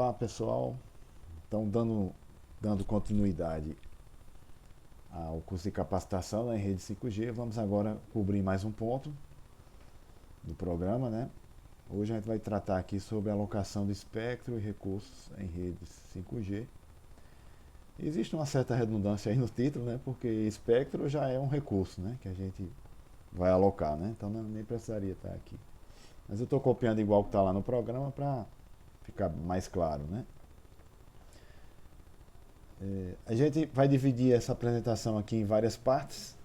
Olá pessoal, então dando continuidade ao curso de capacitação em rede 5G, vamos agora cobrir mais um ponto do programa, né? Hoje a gente vai tratar aqui sobre a alocação de espectro e recursos em redes 5G. Existe uma certa redundância aí no título, né? Porque espectro já é um recurso, né? Que a gente vai alocar, né? Então nem precisaria estar aqui. Mas eu estou copiando igual que está lá no programa para ficar mais claro, né? A gente vai dividir essa apresentação aqui em várias partes.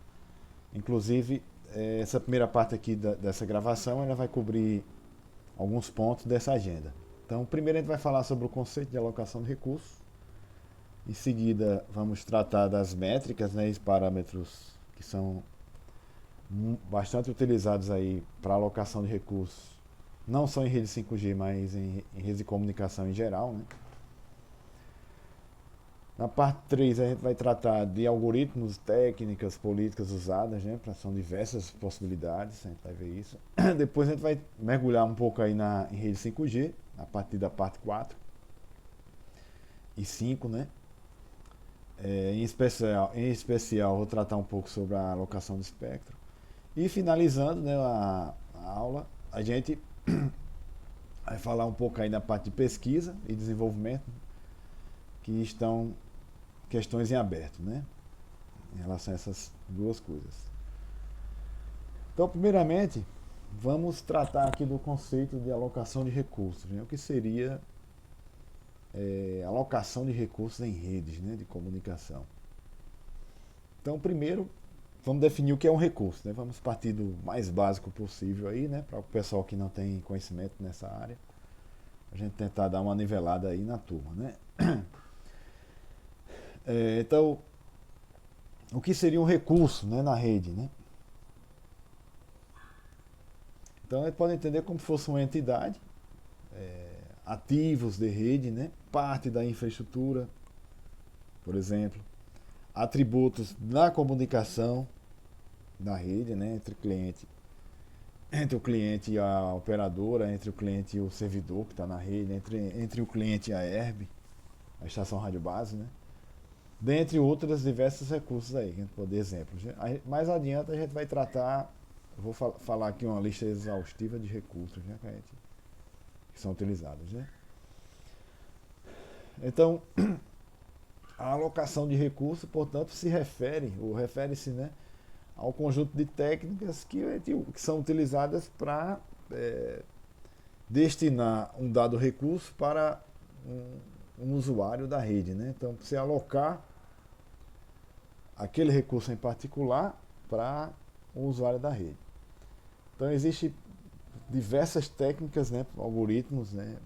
Inclusive, essa primeira parte aqui dessa gravação, ela vai cobrir alguns pontos dessa agenda. Então, primeiro a gente vai falar sobre o conceito de alocação de recursos. Em seguida, vamos tratar das métricas, né, e parâmetros que são bastante utilizados aí para alocação de recursos, não só em rede 5G, mas em redes de comunicação em geral, né? Na parte 3 a gente vai tratar de algoritmos, técnicas, políticas usadas, né? São diversas possibilidades, a gente vai ver isso. Depois a gente vai mergulhar um pouco aí em rede 5G, a partir da parte 4 e 5, né? Em especial vou tratar um pouco sobre a alocação do espectro. E finalizando, né, a aula, a gente vai falar um pouco aí na parte de pesquisa e desenvolvimento, que estão questões em aberto, né? Em relação a essas duas coisas. Então, primeiramente, vamos tratar aqui do conceito de alocação de recursos, né? O que seria alocação de recursos em redes, né, de comunicação. Então, primeiro, vamos definir o que é um recurso, né? Vamos partir do mais básico possível aí, né, para o pessoal que não tem conhecimento nessa área, a gente tentar dar uma nivelada aí na turma, né? Então, o que seria um recurso, né, na rede, né? Então, a gente pode entender como se fosse uma entidade, ativos de rede, né? Parte da infraestrutura, por exemplo, atributos da comunicação da rede, né? Entre o cliente e a operadora, entre o cliente e o servidor que está na rede, entre o cliente e a ERB, a estação rádio base, né? Dentre outros diversos recursos aí, que a gente pode dar exemplos. Mais adiante a gente vai tratar, eu vou falar aqui uma lista exaustiva de recursos, né, que são utilizados, né? Então, a alocação de recursos, portanto, refere-se, né, ao conjunto de técnicas que são utilizadas para destinar um dado recurso para um usuário da rede, né? Então, você alocar aquele recurso em particular para o usuário da rede. Então, existem diversas técnicas, né, algoritmos, né,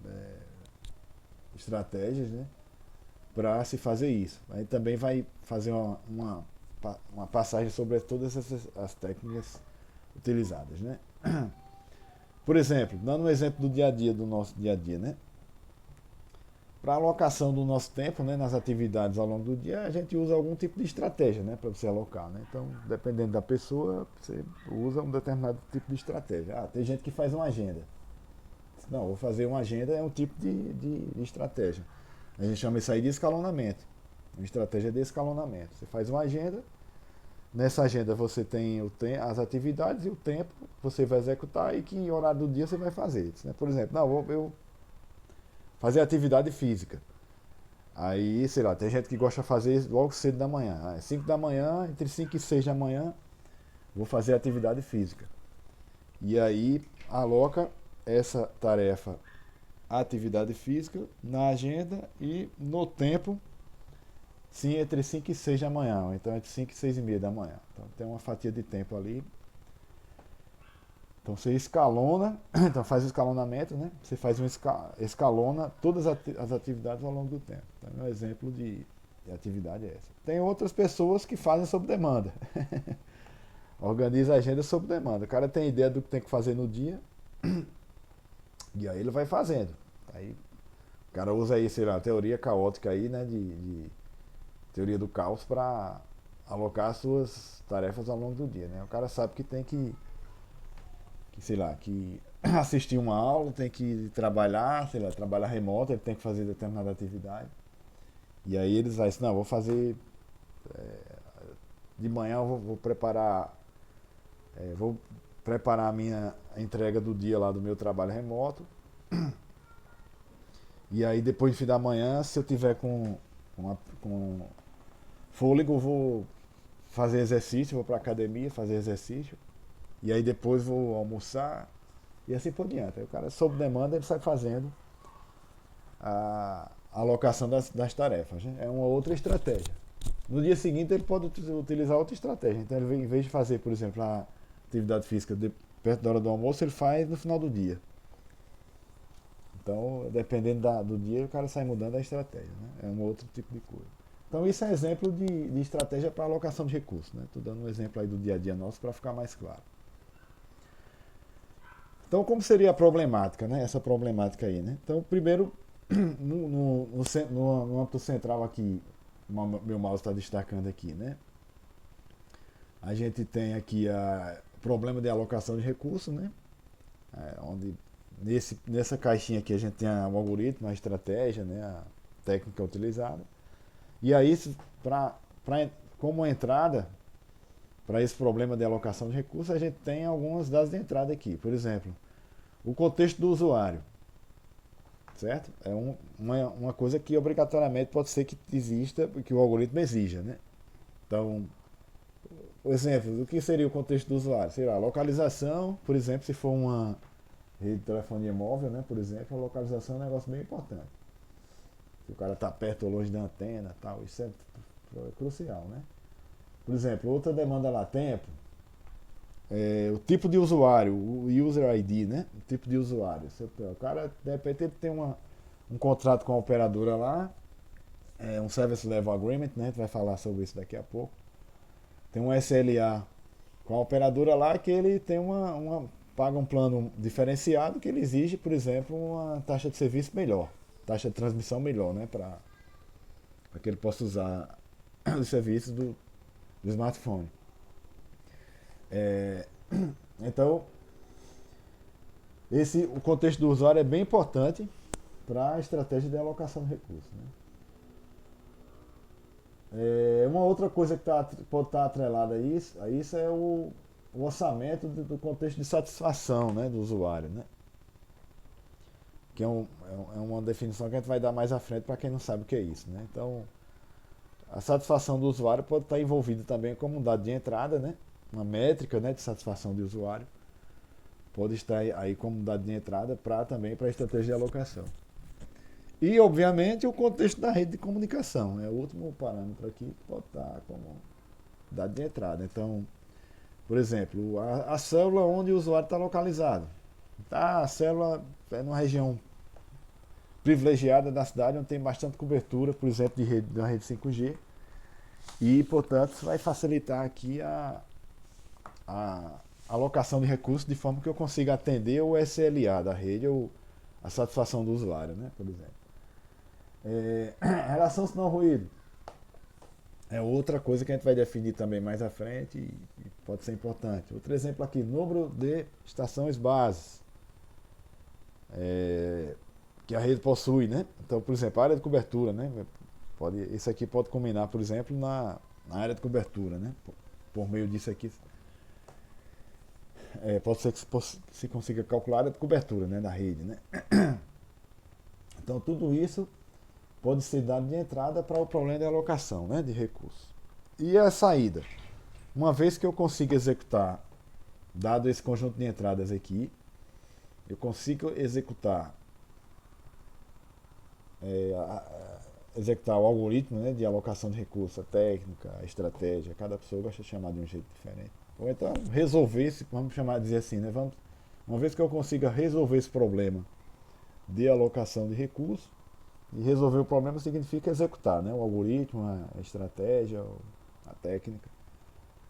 estratégias, né, para se fazer isso. Aí também vai fazer uma passagem sobre todas as técnicas utilizadas, né? Por exemplo, dando um exemplo do dia a dia, do nosso dia a dia, né? Para a alocação do nosso tempo, né, nas atividades ao longo do dia, a gente usa algum tipo de estratégia, né, para você alocar, né? Então, dependendo da pessoa, você usa um determinado tipo de estratégia. Tem gente que faz uma agenda. Não, vou fazer uma agenda é um tipo de estratégia. A gente chama isso aí de escalonamento. Uma estratégia de escalonamento. Você faz uma agenda, nessa agenda você tem as atividades e o tempo que você vai executar e que horário do dia você vai fazer isso, né? Por exemplo, não, eu fazer atividade física. Aí, sei lá, tem gente que gosta de fazer logo cedo da manhã. 5 da manhã, entre 5 e 6 da manhã, vou fazer atividade física. E aí aloca essa tarefa, atividade física, na agenda e no tempo, sim, entre 5 e 6 da manhã, ou então entre 5 e 6 e meia da manhã. Então tem uma fatia de tempo ali. Então você escalona, então faz o escalonamento, né? Você faz escalona todas as atividades ao longo do tempo. Então, um exemplo de atividade é essa. Tem outras pessoas que fazem sob demanda. Organiza a agenda sob demanda. O cara tem ideia do que tem que fazer no dia e aí ele vai fazendo. Aí o cara usa aí, sei lá, a teoria caótica aí, né? De teoria do caos para alocar as suas tarefas ao longo do dia, né? O cara sabe que tem que que sei lá, que assistir uma aula, tem que trabalhar, sei lá, trabalhar remoto, ele tem que fazer determinada atividade. E aí eles vão assim, não, vou fazer de manhã, eu vou preparar a minha entrega do dia lá do meu trabalho remoto. E aí depois do fim da manhã, se eu tiver com fôlego, eu vou fazer exercício, vou pra academia fazer exercício. E aí depois vou almoçar e assim por diante. Aí o cara, sob demanda, ele sai fazendo a alocação das tarefas. Né? É uma outra estratégia. No dia seguinte, ele pode utilizar outra estratégia. Então, ele, em vez de fazer, por exemplo, a atividade física perto da hora do almoço, ele faz no final do dia. Então, dependendo do dia, o cara sai mudando a estratégia. Né? É um outro tipo de coisa. Então, isso é exemplo de estratégia para alocação de recursos. Estou dando um exemplo aí do dia a dia nosso para ficar mais claro. Então, como seria a problemática, né? Essa problemática aí, né? Então, primeiro, no âmbito central aqui, meu mouse está destacando aqui, né? A gente tem aqui o problema de alocação de recursos, né? Onde nessa caixinha aqui a gente tem o algoritmo, a estratégia, né? A técnica utilizada. E aí, como entrada para esse problema de alocação de recursos, a gente tem alguns dados de entrada aqui. Por exemplo, o contexto do usuário. Certo? É uma coisa que obrigatoriamente pode ser que exista, que o algoritmo exija. Né? Então, por exemplo, o que seria o contexto do usuário? Sei lá, localização, por exemplo, se for uma rede de telefonia móvel, né, por exemplo, a localização é um negócio bem importante. Se o cara está perto ou longe da antena, tal, isso é crucial. Né? Por exemplo, outra demanda lá, tempo, o tipo de usuário, o user ID, né? O tipo de usuário. O cara, de repente, ele tem um contrato com a operadora lá, um Service Level Agreement, né? A gente vai falar sobre isso daqui a pouco. Tem um SLA com a operadora lá que ele tem paga um plano diferenciado que ele exige, por exemplo, uma taxa de serviço melhor, taxa de transmissão melhor, né? Para que ele possa usar os serviços do smartphone. Então, o contexto do usuário é bem importante para a estratégia de alocação de recursos. Né? Uma outra coisa que pode estar atrelada a isso é o orçamento do contexto de satisfação, né, do usuário. Né? Que é uma definição que a gente vai dar mais à frente para quem não sabe o que é isso. Né? Então, a satisfação do usuário pode estar envolvida também como um dado de entrada, né? Uma métrica, né, de satisfação do usuário. Pode estar aí como dado de entrada também para a estratégia de alocação. E, obviamente, o contexto da rede de comunicação. É o último parâmetro aqui que pode estar como dado de entrada. Então, por exemplo, a célula onde o usuário está localizado. A célula é numa região privilegiada da cidade, onde tem bastante cobertura, por exemplo, de uma rede 5G. E, portanto, isso vai facilitar aqui a alocação de recursos de forma que eu consiga atender o SLA da rede ou a satisfação do usuário, né, por exemplo. Relação sinal-ruído é outra coisa que a gente vai definir também mais à frente e pode ser importante. Outro exemplo aqui, número de estações bases que a rede possui, né? Então, por exemplo, a área de cobertura, né? Isso aqui pode combinar, por exemplo, na área de cobertura, né? Por meio disso aqui, pode ser que se consiga calcular a área de cobertura, né, da rede, né? Então, tudo isso pode ser dado de entrada para o problema de alocação, né, de recursos. E a saída? Uma vez que eu consiga executar, dado esse conjunto de entradas aqui, eu consigo executar o algoritmo, né, de alocação de recursos, a técnica, a estratégia, cada pessoa gosta de chamar de um jeito diferente. Ou então resolver esse, vamos dizer assim, né, uma vez que eu consiga resolver esse problema de alocação de recursos, e resolver o problema significa executar, né, o algoritmo, a estratégia, a técnica.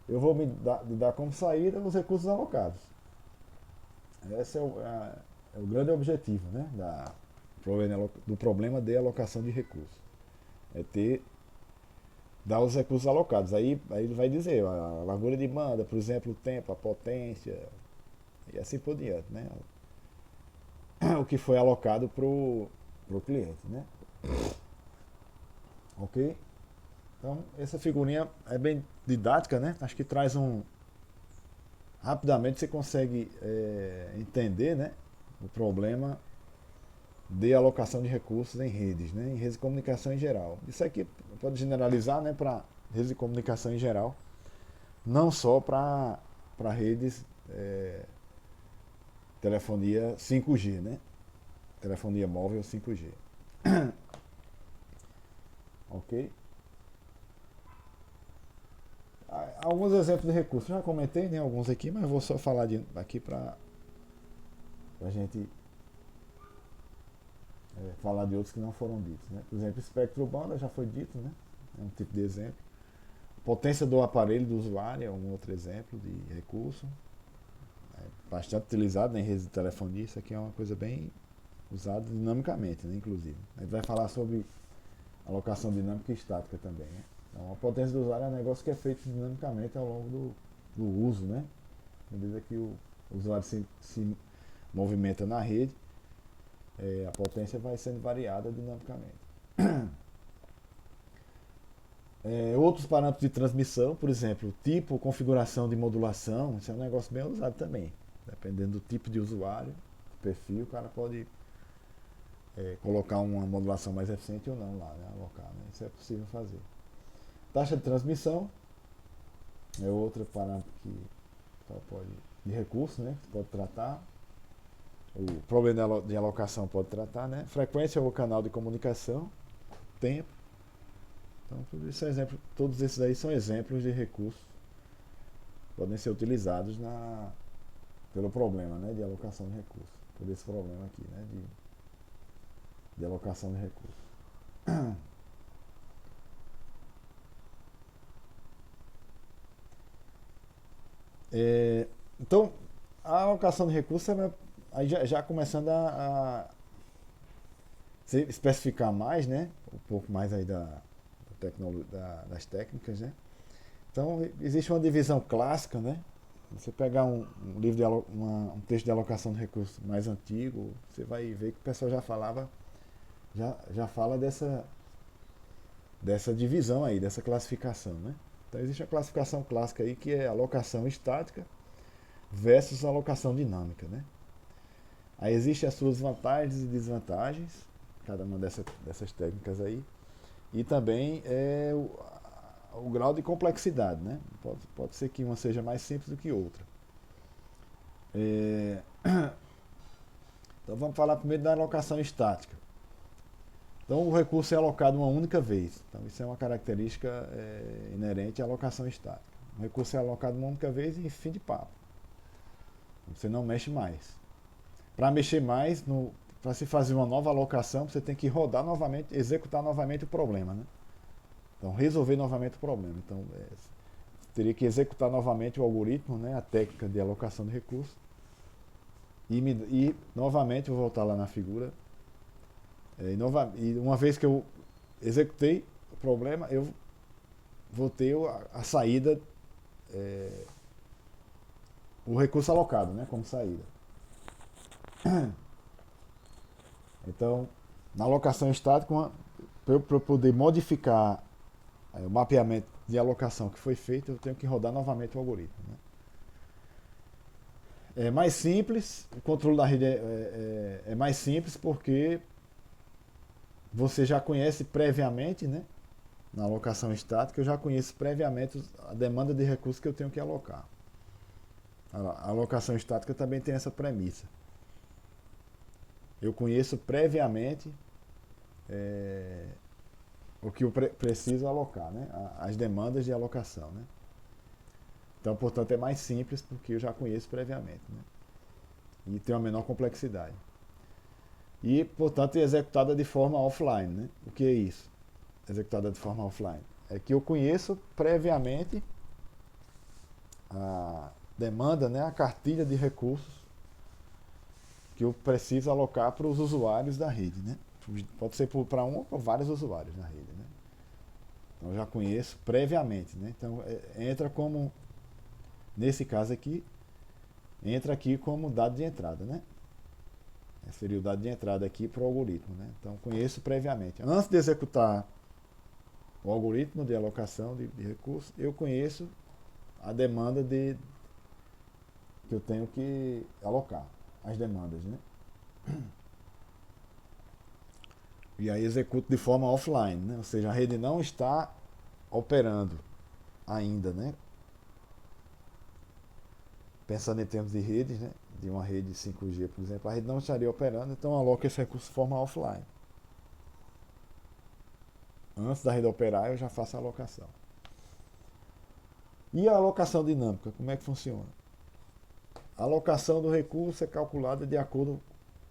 Eu vou me dar como saída os recursos alocados. Esse é o grande objetivo, né, do problema de alocação de recursos. É dar os recursos alocados. Aí ele vai dizer a largura de banda, por exemplo, o tempo, a potência, e assim por diante, né? O que foi alocado para o cliente, né? Ok? Então, essa figurinha é bem didática, né? Acho que traz um... Rapidamente você consegue entender, né, o problema de alocação de recursos em redes, né, em redes de comunicação em geral. Isso aqui pode generalizar, né, para redes de comunicação em geral, não só para redes telefonia 5G, né, telefonia móvel 5G. Ok? Alguns exemplos de recursos, já comentei, né, alguns aqui, mas vou só falar aqui para a gente falar de outros que não foram ditos, né. Por exemplo, espectro banda já foi dito, né, é um tipo de exemplo. Potência do aparelho do usuário é um outro exemplo de recurso, bastante utilizado em redes de telefonia. Isso aqui é uma coisa bem usada dinamicamente, né, inclusive. A gente vai falar sobre alocação dinâmica e estática também, né? Então, a potência do usuário é um negócio que é feito dinamicamente ao longo do uso, né? À medida que o usuário se movimenta na rede, a potência vai sendo variada dinamicamente. Outros parâmetros de transmissão, por exemplo, tipo, configuração de modulação, isso é um negócio bem usado também. Dependendo do tipo de usuário, do perfil, o cara pode colocar uma modulação mais eficiente ou não lá, né? Alocar, né? Isso é possível fazer. Taxa de transmissão é outro parâmetro que pode, de recurso, né? Que pode tratar. O problema de alocação pode tratar, né? Frequência ou canal de comunicação, tempo. Então, tudo isso é exemplo, todos esses aí são exemplos de recursos que podem ser utilizados pelo problema, né, de alocação de recursos. Por esse problema aqui, né, de alocação de recursos. Então, a alocação de recursos, aí já começando a se especificar mais, né, um pouco mais aí das técnicas, né. Então, existe uma divisão clássica, né? Você pegar um livro um texto de alocação de recursos mais antigo, você vai ver que o pessoal já fala dessa divisão aí, dessa classificação, né? Então existe a classificação clássica aí que é alocação estática versus alocação dinâmica, né? Aí existem as suas vantagens e desvantagens, cada uma dessas técnicas aí, e também o grau de complexidade, né? Pode ser que uma seja mais simples do que outra. Então vamos falar primeiro da alocação estática. Então o recurso é alocado uma única vez. Então isso é uma característica inerente à alocação estática. O recurso é alocado uma única vez e fim de papo. Você não mexe mais. Para mexer mais, para se fazer uma nova alocação, você tem que rodar novamente, executar novamente o problema, né? Então resolver novamente o problema. Então teria que executar novamente o algoritmo, né, a técnica de alocação de recursos. E novamente, vou voltar lá na figura. E uma vez que eu executei o problema, eu vou ter a saída, o recurso alocado, né, como saída. Então, na alocação estática, para eu poder modificar o mapeamento de alocação que foi feito, eu tenho que rodar novamente o algoritmo, né? É mais simples, o controle da rede é mais simples porque você já conhece previamente, né? Na alocação estática, eu já conheço previamente a demanda de recursos que eu tenho que alocar. A alocação estática também tem essa premissa. Eu conheço previamente o que eu preciso alocar, né? As demandas de alocação, né? Então, portanto, é mais simples porque eu já conheço previamente, né? E tem uma menor complexidade. E, portanto, é executada de forma offline, né? O que é isso? Executada de forma offline. É que eu conheço previamente a demanda, né? A cartilha de recursos que eu preciso alocar para os usuários da rede, né? Pode ser para um ou para vários usuários na rede, né? Então, eu já conheço previamente, né? Então, entra como, nesse caso aqui, entra aqui como dado de entrada, né? Seria o dado de entrada aqui para o algoritmo, né? Então conheço previamente. Antes de executar o algoritmo de alocação de recursos, eu conheço a demanda que eu tenho que alocar, as demandas, né? E aí executo de forma offline, né? Ou seja, a rede não está operando ainda, né? Pensando em termos de redes, né? De uma rede 5G, por exemplo, a rede não estaria operando, então aloco esse recurso de forma offline. Antes da rede operar, eu já faço a alocação. E a alocação dinâmica, como é que funciona? A alocação do recurso é calculada de acordo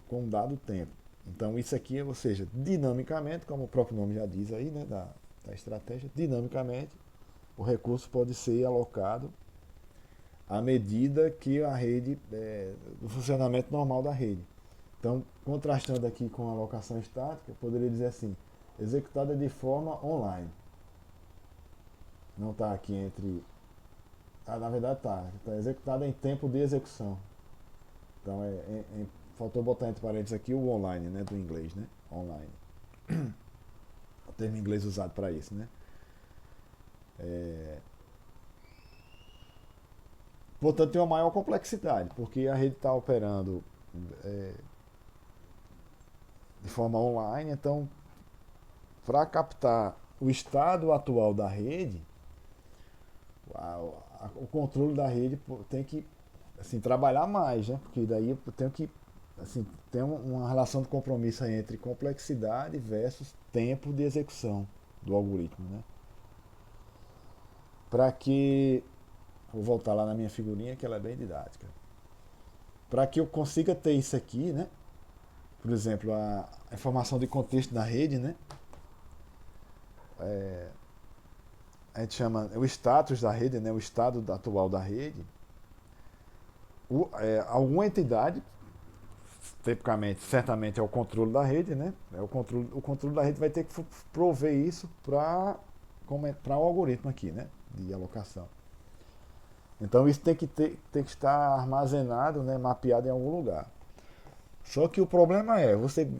com um dado tempo. Então isso aqui, ou seja, dinamicamente, como o próprio nome já diz aí, né, da estratégia, dinamicamente o recurso pode ser alocado à medida que a rede, do funcionamento normal da rede. Então, contrastando aqui com a alocação estática, eu poderia dizer assim, executada de forma online. Não está aqui entre... na verdade está executada em tempo de execução. Então, faltou botar entre parênteses aqui o online, né, do inglês, né? Online. O termo em inglês usado para isso, né? Portanto, tem uma maior complexidade, porque a rede está operando de forma online, então, para captar o estado atual da rede, o controle da rede tem que assim, trabalhar mais, né? Porque daí eu tenho que assim, ter uma relação de compromisso entre complexidade versus tempo de execução do algoritmo, né? Para que, vou voltar lá na minha figurinha que ela é bem didática. Para que eu consiga ter isso aqui, né? Por exemplo, a informação de contexto da rede, né? A gente chama o status da rede, né? O estado atual da rede. Alguma entidade, tipicamente, certamente é o controle da rede, né? O controle da rede vai ter que prover isso para o algoritmo aqui, né? De alocação. Então isso tem que estar armazenado, né? Mapeado em algum lugar. Só que o problema é você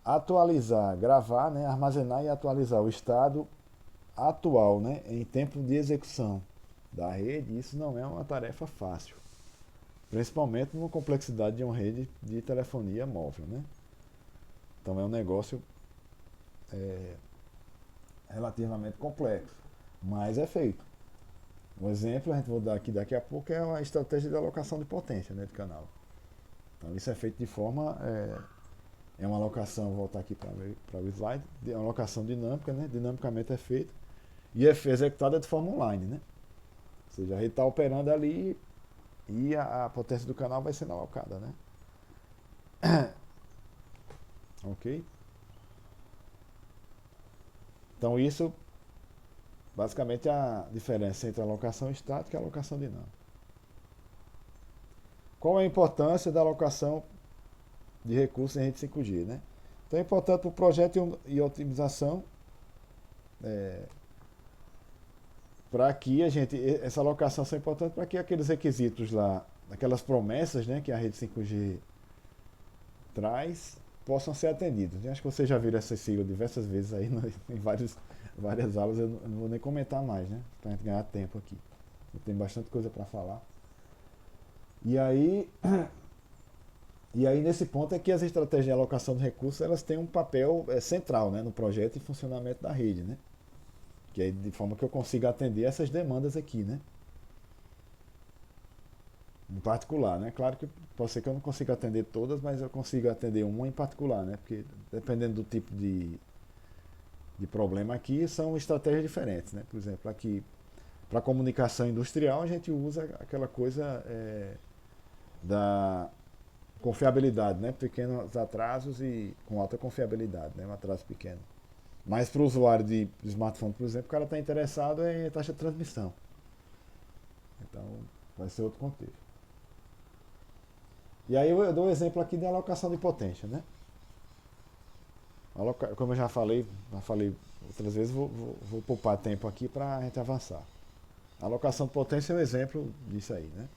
atualizar, gravar, né? Armazenar e atualizar o estado atual, né? Em tempo de execução da rede. Isso não é uma tarefa fácil. Principalmente numa complexidade de uma rede de telefonia móvel, né? Então é um negócio relativamente complexo, mas é feito. Um exemplo, a gente vai dar aqui daqui a pouco, é uma estratégia de alocação de potência, né, de canal. Então isso é feito de forma, é uma alocação, vou voltar aqui para o slide, é uma alocação dinâmica, né? Dinamicamente é feito e é executada de forma online, né? Ou seja, a rede está operando ali e a potência do canal vai sendo alocada, né? Ok? Então isso basicamente é a diferença entre a alocação estática e a alocação dinâmica. Qual é a importância da alocação de recursos em rede 5G, né? Então é importante para o projeto e otimização para que essa alocação seja importante para que aqueles requisitos lá, aquelas promessas, né, que a rede 5G traz, possam ser atendidos. Eu acho que vocês já viram essa sigla diversas vezes aí em várias aulas, eu não vou nem comentar mais, né, para a gente ganhar tempo aqui. Tem bastante coisa para falar. E aí nesse ponto é que as estratégias de alocação de recursos elas têm um papel central, né, no projeto e funcionamento da rede, né? Que é de forma que eu consiga atender essas demandas aqui, né? Em particular, né? Claro que pode ser que eu não consiga atender todas, mas eu consigo atender uma em particular, né? Porque dependendo do tipo de problema aqui, são estratégias diferentes, né? Por exemplo, aqui para comunicação industrial a gente usa aquela coisa da confiabilidade, né? Pequenos atrasos e com alta confiabilidade, né? Um atraso pequeno. Mas para o usuário de smartphone, por exemplo, o cara está interessado em taxa de transmissão. Então vai ser outro contexto. E aí eu dou um exemplo aqui de alocação de potência, né? Como eu já falei outras vezes, vou poupar tempo aqui para a gente avançar. A alocação de potência é um exemplo disso aí, né?